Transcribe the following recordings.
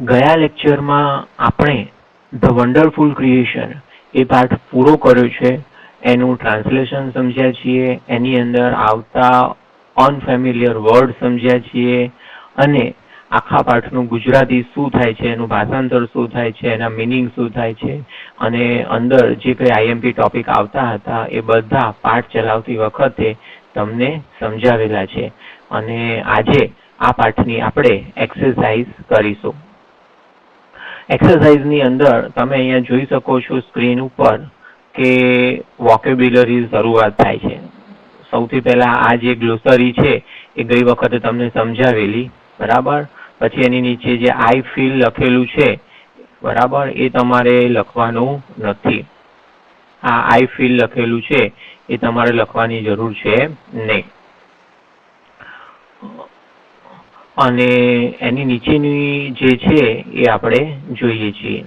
ગયા લેક્ચરમાં આપણે ધ વન્ડરફુલ ક્રિએશન એ પાઠ પૂરો કર્યો છે. એનું ટ્રાન્સલેશન સમજ્યા છીએ, એની અંદર આવતા અનફેમિલિયર વર્ડ સમજ્યા છીએ અને આખા પાઠનું ગુજરાતી શું થાય છે, એનું ભાષાંતર શું થાય છે, એના મિનિંગ શું થાય છે અને અંદર જે કંઈ આઈએમપી ટોપિક આવતા હતા એ બધા પાઠ ચલાવતી વખતે તમને સમજાવેલા છે. અને આજે આ પાઠની આપણે એક્સરસાઇઝ કરીશું. એક્સરસાઇઝની અંદર તમે અહીંયા જોઈ શકો છો સ્ક્રીન ઉપર કે વોકેબ્યુલરી શરૂઆત થાય છે. સૌથી પહેલા આ જે ગ્લોસરી છે એ ગઈ વખતે તમને સમજાવેલી, બરાબર. પછી એની નીચે જે આઈ ફીલ લખેલું છે, બરાબર, એ તમારે લખવાનું નથી. આ આઈ ફીલ લખેલું છે એ તમારે લખવાની જરૂર છે નહીં. અને એની નીચેની જે છે એ આપણે જોઈએ છીએ.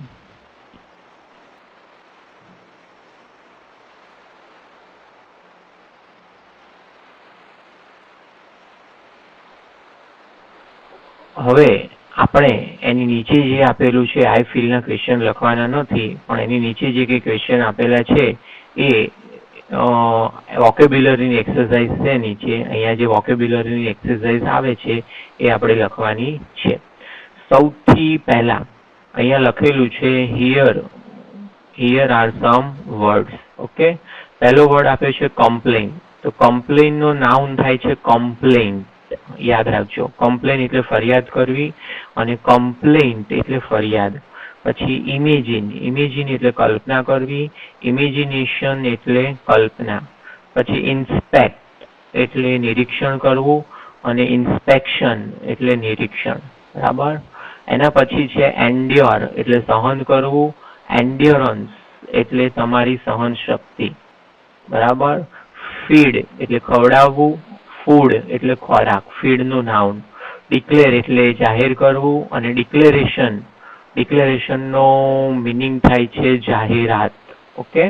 હવે આપણે એની નીચે જે આપેલું છે આઈ ફીલના ક્વેશ્ચન લખવાના નથી, પણ એની નીચે જે કંઈ ક્વેશ્ચન આપેલા છે એ વોકેબ્યુલરીની એક્સરસાઇઝ છે. નીચે અહીંયા જે વોકેબ્યુલરીની એક્સરસાઇઝ આવે છે એ આપણે લખવાની છે. સૌથી પહેલા અહીંયા લખેલું છે here are some words. Okay, પહેલો વર્ડ આપ્યો છે કમ્પ્લેન. તો કમ્પ્લેન નો નાઉન થાય છે કમ્પ્લેન્ટ. યાદ રાખજો, કમ્પ્લેન એટલે ફરિયાદ કરવી અને કમ્પ્લેન્ટ એટલે ફરિયાદ. પછી ઇમેજિન એટલે કલ્પના કરવી, ઇમેજિનેશન એટલે કલ્પના. પછી ઇન્સ્પેક્ટ એટલે નિરીક્ષણ કરવું અને ઇન્સ્પેક્શન એટલે નિરીક્ષણ, બરાબર. એના પછી છે એન્ડ્યોર એટલે સહન કરવું, એન્ડ્યોરન્સ એટલે તમારી સહન શક્તિ, બરાબર. ફીડ એટલે ખવડાવવું, ફૂડ એટલે ખોરાક, ફીડ નું નાઉન. ડિક્લેર એટલે જાહેર કરવું અને ડિક્લેરેશન નો મિનિંગ થાય છે જાહેરાત. ઓકે,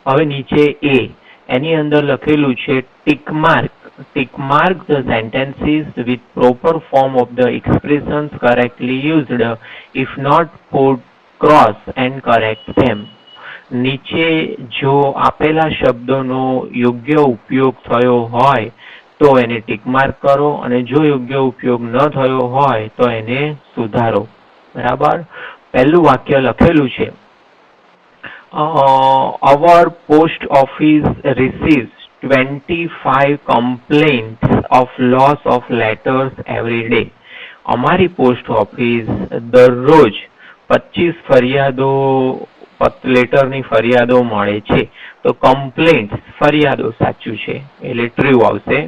હવે નીચે એની અંદર લખેલું છે tick mark. Tick mark the sentences with proper form of the expressions correctly used. If not, put cross and correct them. નીચે જો આપેલા શબ્દોનો યોગ્ય ઉપયોગ થયો હોય તો એને ટિક માર્ક કરો અને જો યોગ્ય ઉપયોગ ન થયો હોય તો એને સુધારો, બરાબર. પહેલું વાક્ય લખેલું છે our post office receives 25 complaints of loss of letters every day. અમારી પોસ્ટ ઓફિસ દરરોજ 25 ફરિયાદો લેટરની ફરિયાદો મળે છે. તો કમ્પ્લેન્ટ ફરિયાદો સાચું છે એટલે ટ્રુ આવશે.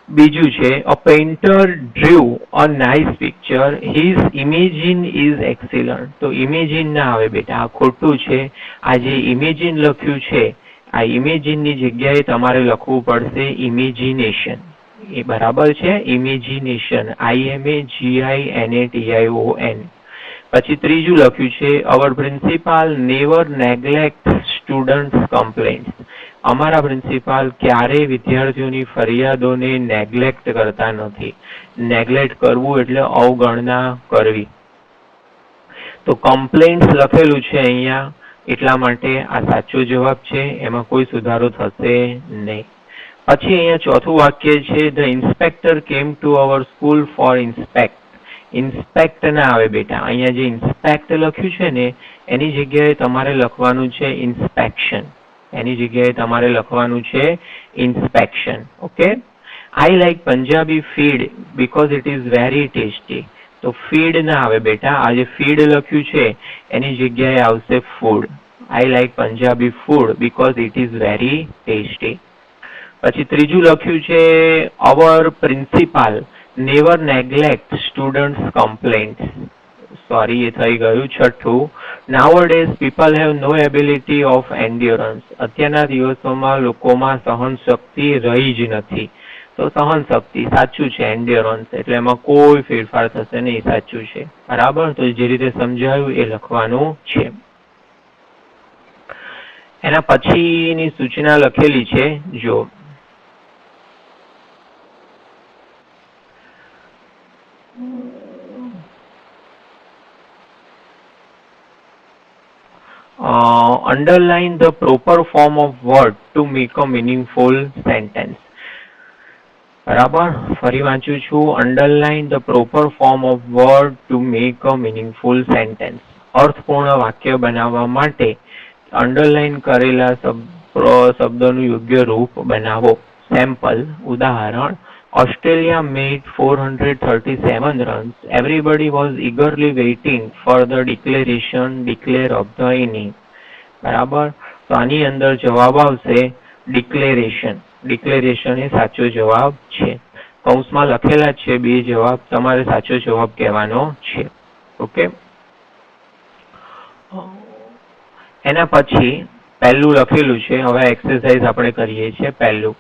બીજું છે a painter drew a nice picture, his imagine is excellent. તો imagine ના આવે બેટા, આ ખોટું છે. આ જે imagine લખ્યું છે આ ઇમેજિન ની જગ્યાએ તમારે લખવું પડશે ઇમેજિનેશન. એ બરાબર છે, ઇમેજિનેશન, IMAGINATION. પછી ત્રીજું લખ્યું છે our principal never neglect students complaints. અમારા પ્રિન્સિપાલ ક્યારે વિદ્યાર્થીઓની ફરિયાદોને નેગ્લેક્ટ કરતા નથી. નેગ્લેક્ટ કરવું એટલે અવગણના કરવી. તો કમ્પ્લેન્ટ્સ લખેલું છે અહીંયા એટલા માટે આ સાચો જવાબ છે, એમાં કોઈ સુધારો થશે નહીં. પછી અહીંયા ચોથું વાક્ય છે the inspector came to our school four inspect. Inspect ના આવે બેટા, અહીંયા જે ઇન્સ્પેક્ટ લખ્યું છે ને એની જગ્યાએ તમારે લખવાનું છે ઇન્સ્પેક્શન. એની જગ્યાએ તમારે લખવાનું છે inspection. Okay, I like Punjabi feed because it is very tasty. તો ફીડ ના આવે બેટા, આ જે ફીડ લખ્યું છે એની જગ્યાએ આવશે food. I like Punjabi food because it is very tasty. પછી ત્રીજું લખ્યું છે our principal never neglect students complaints. Sorry, એ થઈ ગયું. છઠ્ઠું, nowadays people have no ability of endurance. અત્યારના દિવસોમાં લોકોમાં સહન શક્તિ રહી જ નથી. તો સહન શક્તિ સાચું છે, એન્ડ્યોરન્સ એટલે એમાં કોઈ ફેરફાર થશે નહીં, સાચું છે, બરાબર. તો જે રીતે સમજાયું એ લખવાનું છે. એના પછીની સૂચના લખેલી છે જો underline the proper form of word to make a meaningful sentence. બરાબર, ફરી વાંચું છું. Underline the proper form of word to make a meaningful sentence. અર્થપૂર્ણ વાક્ય બનાવવા માટે અંડરલાઇન કરેલા શબ્દનું યોગ્ય રૂપ બનાવો. સેમ્પલ, ઉદાહરણ. Australia made 437 runs. Everybody was eagerly waiting for the declare of the inning. બરાબર, તો આની અંદર જવાબ આવશે ડિક્લેરેશન. ડિક્લેરેશન એ સાચો જવાબ છે. કૌંસમાં લખેલા છે બે જવાબ, તમારે સાચો જવાબ કહેવાનો છે. ઓકે, એના પછી પહેલું લખેલું છે. હવે એક્સરસાઇઝ આપણે કરીએ છીએ. પહેલું,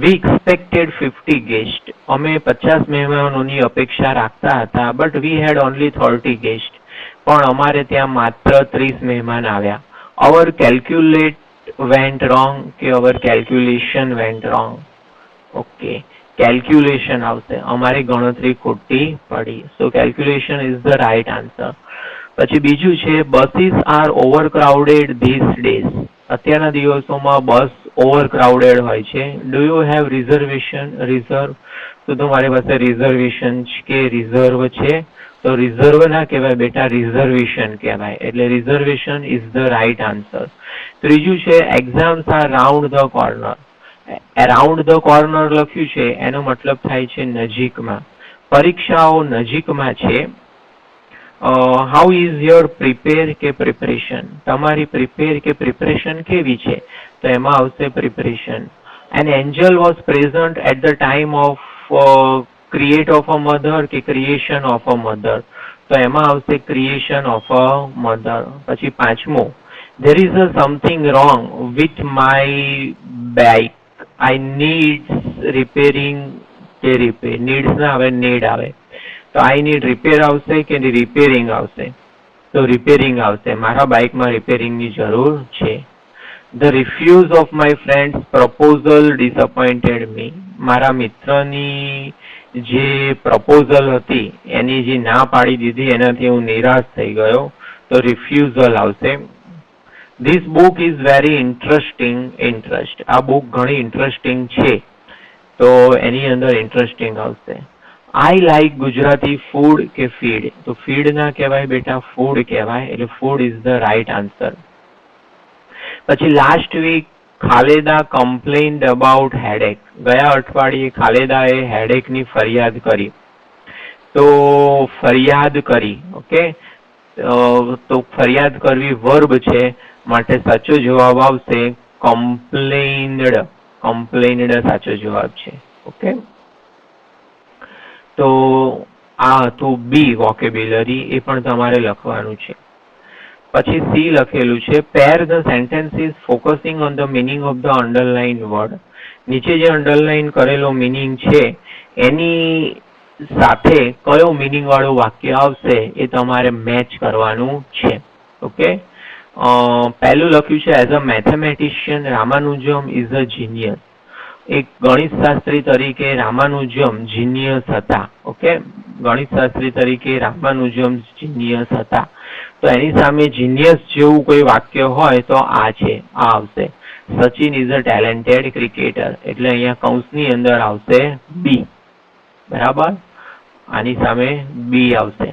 વી એક્સપેક્ટેડ 50 ગેસ્ટ. અમે 50 મહેમાનોની અપેક્ષા રાખતા હતા, but we had only 30 guest. પણ અમારે ત્યાં માત્ર 30 મહેમાન આવ્યા. અવર કેલ્ક્યુલેટ went wrong કે our calculation went wrong. Okay, calculation આવશે, અમારી ગણતરી ખોટી પડી. So calculation is the right answer. પછી બીજું છે, buses are overcrowded these days. અત્યારના દિવસોમાં બસ ઓવરક્રાઉડેડ હોય છે. Do you have reservation? Reserve, તો તમારી પાસે રિઝર્વેશન કે રિઝર્વ છે? તો રિઝર્વ ના કહેવાય બેટા, રિઝર્વેશન કહેવાય. એટલે reservation is the right answer. ત્રીજું છે, exams are round the corner. Round the corner લખ્યું છે એનો મતલબ થાય છે નજીકમાં. પરીક્ષાઓ નજીકમાં છે. હાઉ ઇઝ યોર પ્રિપેર કે પ્રિપરેશન? તમારી પ્રિપેર કે પ્રિપરેશન કેવી છે? તો એમાં આવશે preparation. An angel was present at the time of create of a mother કે ક્રિએશન ઓફ અ મધર? તો એમાં આવશે ક્રિએશન ઓફ અ મધર. પછી પાંચમું, there is something wrong with my bike. I needs repairing કે repair. needs ના આવે, need આવે. તો I need repair આવશે કે repairing આવશે? તો repairing આવશે. મારા બાઇકમાં રિપેરિંગની જરૂર છે. The refuse of my friend's proposal disappointed me. મારા મિત્રની જે પ્રપોઝલ હતી એની જે ના પાડી દીધી એનાથી હું નિરાશ થઈ ગયો. તો રિફ્યુઝલ આવશે. This book is very interesting. Interest, આ બુક ઘણી ઇન્ટરેસ્ટિંગ છે, તો એની અંદર ઇન્ટરેસ્ટિંગ આવશે. I like ગુજરાતી ફૂડ કે ફીડ? તો ફીડ ના કહેવાય બેટા, ફૂડ કહેવાય. એટલે food is the right answer. પછી લાસ્ટ વીક ખાલેદા કમ્પ્લેન્ડ અબાઉટ હેડેક. ગયા અઠવાડિયે ખાલેદાએ હેડેકની ફરિયાદ કરી. તો ફરિયાદ કરી, ઓકે, તો ફરિયાદ કરવી વર્બ છે, માટે સાચો જવાબ આવશે કમ્પ્લેન્ડ. કમ્પ્લેન્ડ સાચો જવાબ છે. ઓકે, તો આ હતું બી વોકેબ્યુલરી, એ પણ તમારે લખવાનું છે. પછી સી લખેલું છે, pair the sentences focusing on the meaning of the underline word. નીચે જે અંડરલાઇન કરેલો મિનિંગ છે એની સાથે કયો મિનિંગ વાળું વાક્ય આવશે એ તમારે મેચ કરવાનું છે. ઓકે, પહેલું લખ્યું છે, as a mathematician Ramanujam is a genius. એક ગણિતશાસ્ત્રી તરીકે રામાનુજમ જીનિયસ હતા. ઓકે, ગણિતશાસ્ત્રી તરીકે રામાનુજમ જીનિયસ હતા. તો એની સામે જીનિયસ જેવું કોઈ વાક્ય હોય તો આ છે, આ આવશે. Sachin is a talented cricketer. એટલે અહીંયા કૌંસની અંદર આવશે બી. બરાબર, આની સામે બી આવશે.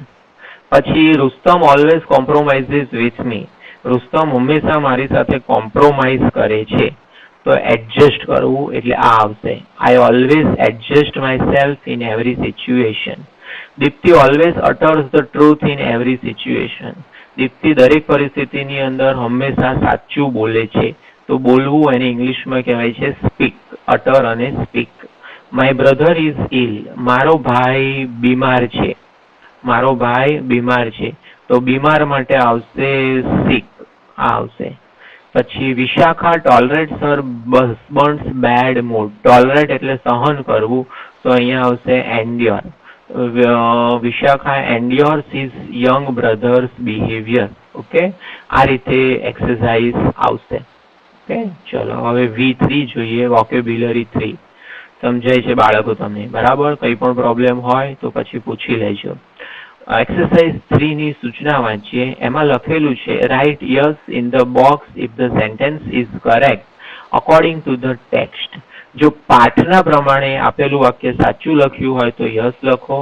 પછી Rustam always compromises with me. Rustam હંમેશા મારી સાથે કોમ્પ્રોમાઇઝ કરે છે. તો એડજસ્ટ કરવું એટલે આ આવશે. I always adjust myself in every situation. Deepti always utters the truth in every situation. Deepti દરેક પરિસ્થિતિની અંદર હંમેશા સાચું બોલે છે. તો બોલવું એને ઇંગ્લિશમાં કહેવાય છે સ્પીક. અટર અને speak. My brother is ill. મારો ભાઈ બીમાર છે. મારો ભાઈ બીમાર છે. તો બીમાર માટે આવશે સિક, આ આવશે. પછી Vishakha tolerates her husband's bad mood. Tolerate એટલે સહન કરવું, તો અહીંયા આવશે endure. Vishakha endures his young brothers behaviour. Okay, આ રીતે એક્સરસાઇઝ આવશે. ઓકે, ચલો હવે V3 જોઈએ, વોકેબ્યુલરી 3. સમજાય છે બાળકો તમને? બરાબર, કંઈ પણ પ્રોબ્લેમ હોય તો પછી પૂછી લેજો. એક્સરસાઇઝ 3 ની સૂચના વાંચીએ. એમાં લખેલું છે write yes in the box if the sentence is correct according to the text. જો પાઠના પ્રમાણે આપેલું વાક્ય સાચું લખ્યું હોય તો યસ લખો.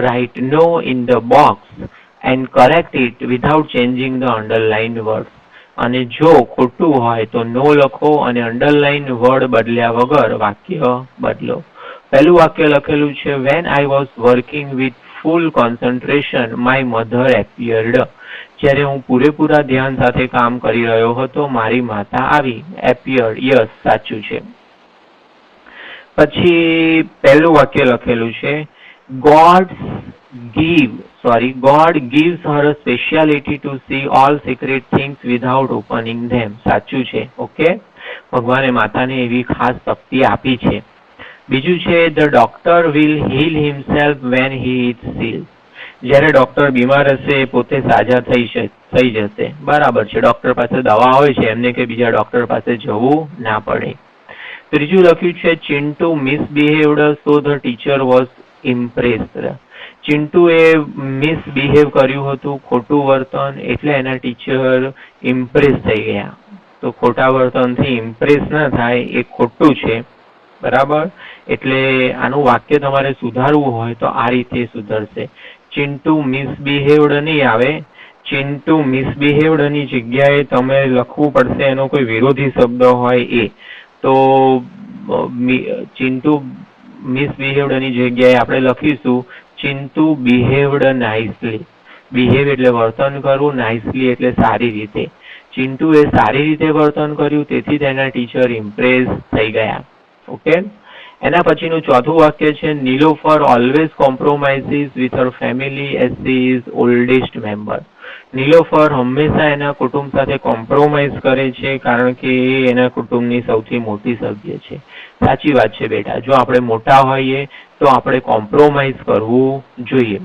Write no in the box and correct it without changing the underline word. અને જો ખોટું હોય તો નો લખો અને અંડરલાઇન વર્ડ બદલ્યા વગર વાક્ય બદલો. પહેલું વાક્ય લખેલું છે when I was working with full concentration my mother appeared. જ્યારે હું પૂરેપૂરા ધ્યાન સાથે કામ કરી રહ્યો હતો મારી માતા આવી. એપિયર્ડ યસ સાચું છે. પછી પહેલું વાક્ય લખેલું છે God gives her a speciality to see all secret things without opening them. સાચું છે. ઓકે, ભગવાને માતાને એવી ખાસ શક્તિ આપી છે. બીજું છે the doctor will heal himself when he eats seals. જ્યારે ડોક્ટર બીમાર હશે પોતે સાજા થઈ જશે. બરાબર છે. ડોક્ટર પાસે દવા હોય છે એમને કે બીજા ડોક્ટર પાસે જવું ના પડે. ત્રીજું લખ્યું છે Chintu misbehaved so the teacher was impressed. ચિન્ટુએ મિસબિહેવ કર્યું હતું, ખોટું વર્તન, એટલે એના ટીચર ઇમ્પ્રેસ થઈ ગયા. તો ખોટા વર્તનથી ઇમ્પ્રેસ ના થાય એ ખોટું છે. બરાબર, એટલે આનું વાક્ય તમારે સુધારવું હોય તો આ રીતે સુધરશે. ચિન્ટુ મિસબિહેવ્ડ નહીં આવે. ચિન્ટુ મિસબિહેવ્ડ ની જગ્યાએ તમે લખવું પડશે એનો કોઈ વિરોધી શબ્દ હોય એ. તો ચિન્ટુ મિસબિહેવ્ડ ની જગ્યાએ આપણે લખીશું ચિન્ટુ બિહેવ્ડ નાઇસલી. બિહેવ એટલે વર્તન કરવું, નાઇસલી એટલે સારી રીતે. ચિન્ટુએ સારી રીતે વર્તન કર્યું તેથી તેના ટીચર ઇમ્પ્રેસ થઈ ગયા. ઓકે, એના પછીનું ચોથું વાક્ય છે Nilofar always compromises with her family as she is oldest member. Nilofar હંમેશા એના કુટુંબ સાથે કોમ્પ્રોમાઇઝ કરે છે કારણ કે એ એના કુટુંબની સૌથી મોટી સભ્ય છે. સાચી વાત છે બેટા, જો આપણે મોટા હોઈએ તો આપણે કોમ્પ્રોમાઇઝ કરવું જોઈએ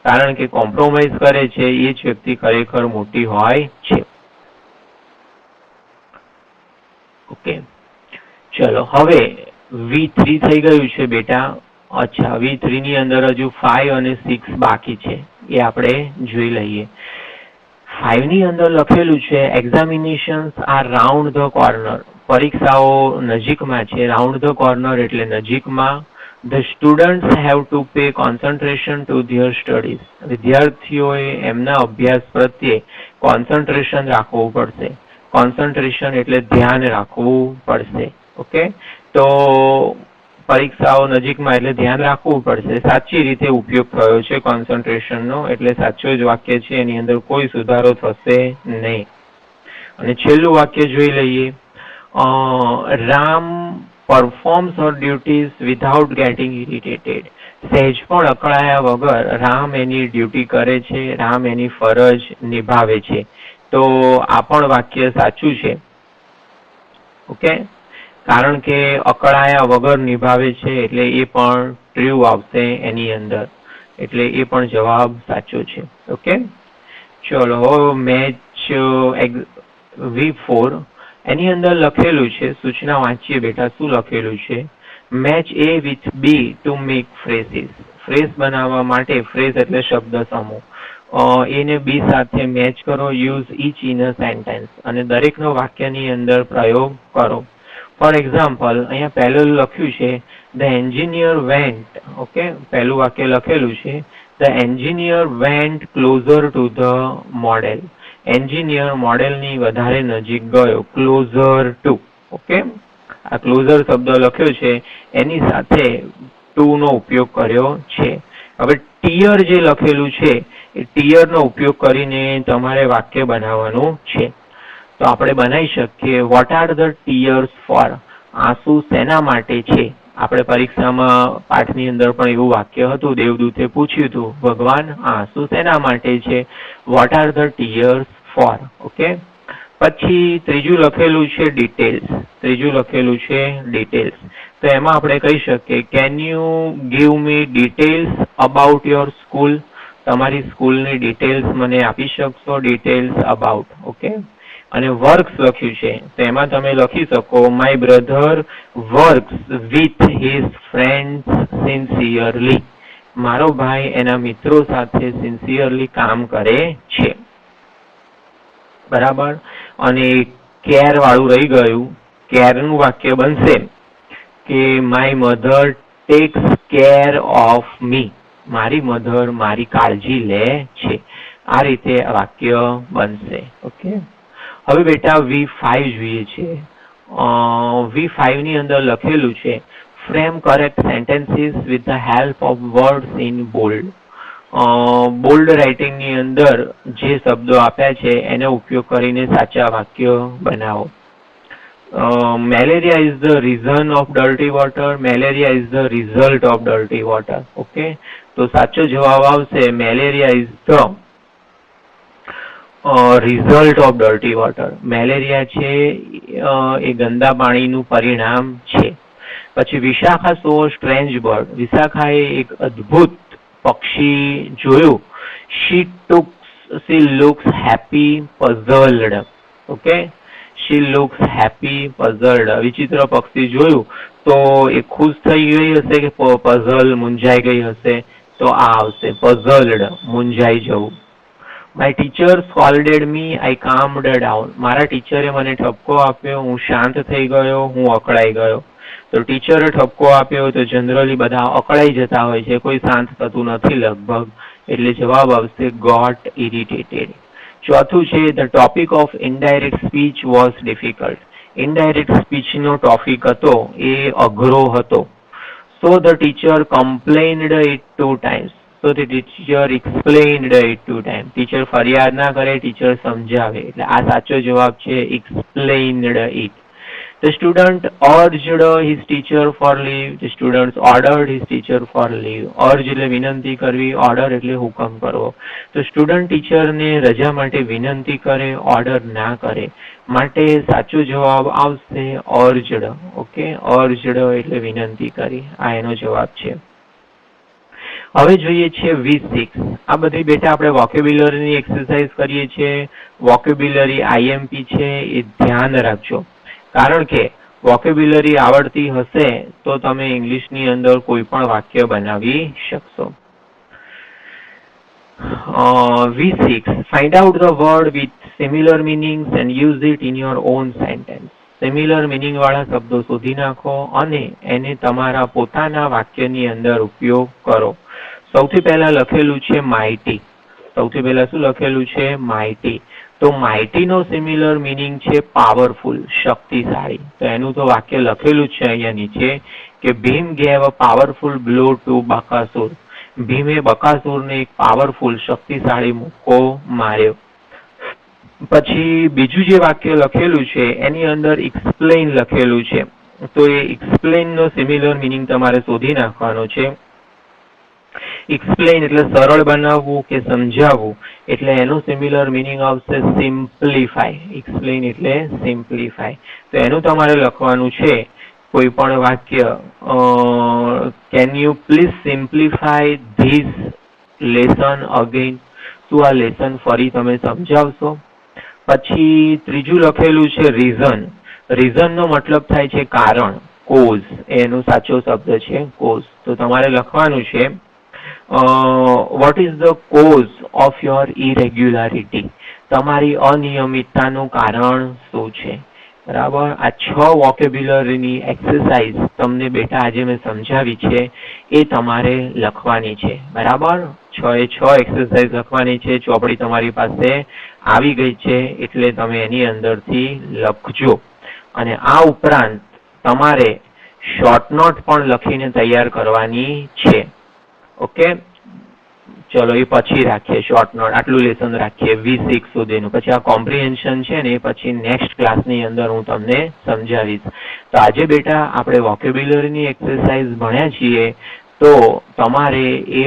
કારણ કે કોમ્પ્રોમાઇઝ કરે છે એ જ વ્યક્તિ ખરેખર મોટી હોય છે. ઓકે, ચલો હવે V3 થઈ ગયું છે બેટા. અચ્છા, V3 ની અંદર હજુ 5 અને 6 બાકી છે, એ આપણે જોઈ લઈએ. 5 ની અંદર લખેલું છે examinations are round the corner. પરીક્ષાઓ નજીકમાં છે. રાઉન્ડ ધ કોર્નર એટલે નજીકમાં. The students have to pay concentration to their studies. વિદ્યાર્થીઓએ એમના અભ્યાસ પ્રત્યે કોન્સન્ટ્રેશન રાખવું પડશે. કોન્સન્ટ્રેશન એટલે ધ્યાન રાખવું પડશે. ઓકે, તો પરીક્ષાઓ નજીકમાં એટલે ધ્યાન રાખવું પડશે. સાચી રીતે ઉપયોગ થયો છે કોન્સન્ટ્રેશનનો, એટલે સાચો જ વાક્ય છે, એની અંદર કોઈ સુધારો થશે નહીં. અને છેલ્લું વાક્ય જોઈ લઈએ. રામ પરફોર્મ્સ હર ડ્યુટીઝ વિધાઉટ ગેટિંગ ઇરિટેટેડ. સહેજ પણ અકળાયા વગર રામ એની ડ્યુટી કરે છે, રામ એની ફરજ નિભાવે છે. તો આ પણ વાક્ય સાચું છે. ઓકે, કારણ કે અકળાયા વગર નિભાવે છે એટલે એ પણ ટ્રુ આવશે એની અંદર, એટલે એ પણ જવાબ સાચો છે. ઓકે, ચલો મેચ V4 એની અંદર લખેલું છે, સૂચના વાંચીએ બેટા. શું લખેલું છે? Match A with B to make phrases. Phrase બનાવવા માટે, ફ્રેઝ એટલે શબ્દ સમૂહ, A ને B સાથે મેચ કરો. Use each in a sentence. અને દરેકનો વાક્યની અંદર પ્રયોગ કરો. ફોર એક્ઝામ્પલ, અહીંયા પહેલું લખ્યું છે ધ એન્જિનિયર વેન્ટ. ઓકે, પહેલું વાક્ય લખેલું છે the engineer vent closure to the model. Engineer મોડેલની વધારે નજીક ગયો. Closure two. ઓકે, આ ક્લોઝર શબ્દ લખ્યો છે એની સાથે ટુ નો ઉપયોગ કર્યો છે. હવે ટીયર જે લખેલું છે એ ટીયર નો ઉપયોગ કરીને તમારે વાક્ય બનાવવાનું છે. તો આપણે બનાવી શકીએ what are the tears for. આંસુ શેના માટે છે? આપણે પરીક્ષામાં પાઠની અંદર પણ એવું વાક્ય હતું, દેવદૂતે પૂછ્યું હતું ભગવાન આંસુ શેના માટે છે? What are the tears for. Okay, પછી ત્રીજું લખેલું છે ડિટેલ્સ. ત્રીજું લખેલું છે ડિટેલ્સ. તો એમાં આપણે કહી શકીએ can you give me details about your school. તમારી સ્કૂલની ડિટેલ્સ મને આપી શકશો? Details about. ઓકે, અને વર્ક્સ લખ્યું છે તો એમાં તમે લખી શકો my brother works with his friends sincerely. મારો ભાઈ એના મિત્રો સાથે સિન્સિયરલી કામ કરે છે. બરાબર. અને કેર વાળું રહી ગયું. કેરનું વાક્ય બનશે કે my mother tax care of me. મારી મધર મારી કાળજી લે છે. આ રીતે વાક્ય બનશે. ઓકે. હવે બેટા V5 જોઈએ છે. V5 ની અંદર લખેલું છે frame correct sentences with the help of words in bold. Bold writing ની અંદર જે શબ્દો આપ્યા છે એનો ઉપયોગ કરીને સાચા વાક્ય બનાવો. Malaria is the reason of dirty water. Malaria is the result of dirty water. Okay. તો સાચો જવાબ આવશે malaria is the result of dirty water. Malaria છે એ ગંદા પાણીનું પરિણામ છે. પછી વિશાખા સો સ્ટ્રેન્જ બર્ડ. વિશાખાએ એક અદ્ભુત પક્ષી જોયું. she looks happy puzzled. Okay. she looks happy puzzled. વિચિત્ર પક્ષી જોયું તો એ ખુશ થઈ ગઈ હશે કે પઝલ મૂંઝાઈ ગઈ હશે? તો આ આવશે puzzled, મૂંઝાઈ જવું. My teacher scolded me, I calmed down. મારા ટીચરે મને ઠપકો આપ્યો, હું શાંત થઈ ગયો, હું અકળાઈ ગયો. તો ટીચરે ઠપકો આપ્યો તો જનરલી બધા અકળાઈ જતા હોય છે, કોઈ શાંત થતું નથી લગભગ. એટલે જવાબ આવશે got irritated. ચોથું છે the topic of indirect speech was difficult. indirect speech નો ટોપિક હતો એ અઘરો હતો. So the teacher complained it 2 times. So the teacher explained it 2 times. Teacher ફરિયાદ ના કરે, ટીચર સમજાવે. એટલે આ સાચો જવાબ છે explained it. The student urged his teacher for leave. The students ordered his teacher for leave. Urge એટલે વિનંતી કરવી, order એટલે હુકમ કરવો. તો સ્ટુડન્ટ ટીચરને રજા માટે વિનંતી કરે, ઓર્ડર ના કરે. માટે સાચો જવાબ આવશે urged. ઓકે. urged એટલે વિનંતી કરી. આ એનો જવાબ છે. હવે જોઈએ છે V6. આ બધી બેટા આપણે વોકેબ્યુલરીની એક્સરસાઇઝ કરીએ છીએ. વોકેબ્યુલરી IMP છે એ ધ્યાન રાખજો. કારણ કે વોકેબ્યુલરી આવડતી હશે તો તમે ઇંગ્લિશની અંદર કોઈ પણ વાક્ય બનાવી શકશો. V6. Find out the word with similar meanings and use it in your own sentence. Similar meaning વાળા શબ્દો શોધી નાખો અને એને તમારા પોતાના વાક્યની અંદર ઉપયોગ કરો. સૌથી પહેલા લખેલું છે માઇટી. સૌથી પહેલા શું લખેલું છે? માઇટી. તો માઇટી નો સિમિલર મિનિંગ છે પાવરફુલ, શક્તિશાળી. તો એનું તો વાક્ય લખેલું છે અહીંયા નીચે કે Bhim gave a powerful blow to Bakasur. ભીમે બકાસુરને એક પાવરફુલ, શક્તિશાળી મુક્કો માર્યો. પછી બીજું જે વાક્ય લખેલું છે એની અંદર એક્સપ્લેન લખેલું છે. તો એ એક્સપ્લેન નો સિમિલર મિનિંગ તમારે શોધી નાખવાનો છે. એક્સપ્લેન એટલે સરળ બનાવવું કે સમજાવવું. એટલે એનું સિમિલર મિનિંગ આવશે સિમ્પ્લિફાય. એક્સપ્લેન એટલે સિમ્પ્લિફાય. તો એનું તમારે લખવાનું છે કોઈ પણ વાક્ય. Can you please simplify this lesson again. શું આ લેસન ફરી તમે સમજાવશો? પછી ત્રીજું લખેલું છે રીઝન. રીઝન નો મતલબ થાય છે કારણ, કોઝ. એનો સાચો શબ્દ છે કોઝ. તો તમારે લખવાનું છે what is the cause of your irregularity. તમારી અનિયમિતતાનું કારણ શું છે? બરાબર. આ 6 વોકેબ્યુલરીની એક્સરસાઇઝ તમને બેટા આજે મેં સમજાવી છે એ તમારે લખવાની છે. બરાબર. 6 એક્સરસાઇઝ લખવાની છે. ચોપડી તમારી પાસે આવી ગઈ છે એટલે તમે એની અંદરથી લખજો. અને આ ઉપરાંત તમારે શોર્ટ નોટ પણ લખીને તૈયાર કરવાની છે. ઓકે. ચલો એ પછી રાખીએ શોર્ટ નોટ. આટલું લેસન રાખીએ V6 સુધીનું. પછી આ કોમ્પ્રિહેન્શન છે ને એ પછી નેક્સ્ટ ક્લાસની અંદર હું તમને સમજાવીશ. તો આજે બેટા આપણે વોકેબ્યુલરીની એક્સરસાઇઝ ભણ્યા છીએ. તો તમારે એ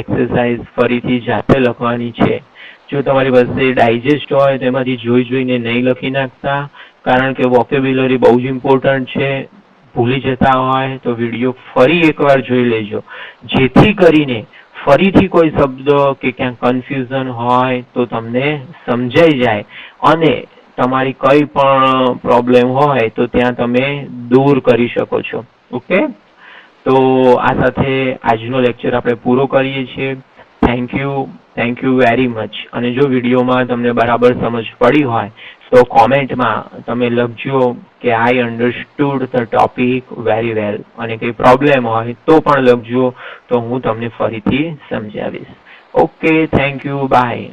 એક્સરસાઇઝ ફરીથી જાતે લખવાની છે. જો તમારી પાસે ડાયજેસ્ટ હોય તેમાંથી જોઈને નહીં લખી નાખતા. કારણ કે વોકેબ્યુલરી બહુ જ ઇમ્પોર્ટન્ટ છે. ભૂલી જતા હોય તો વિડીયો ફરી એકવાર જોઈ લેજો, જેથી કરીને ફરીથી કોઈ શબ્દ કે ક્યાંક કન્ફ્યુઝન હોય તો તમને સમજાઈ જાય અને તમારી કઈ પણ પ્રોબ્લેમ હોય તો ત્યાં તમે દૂર કરી શકો છો. ઓકે. તો આ સાથે આજનો લેક્ચર આપણે પૂરો કરીએ છીએ. Thank you very much. અને જો વિડીયોમાં તમને બરાબર સમજ પડી હોય તો કોમેન્ટમાં તમે લખજો કે I understood the topic very well, અને કંઈ પ્રોબ્લેમ હોય તો પણ લખજો, તો હું તમને ફરીથી સમજાવીશ. Okay, thank you, by.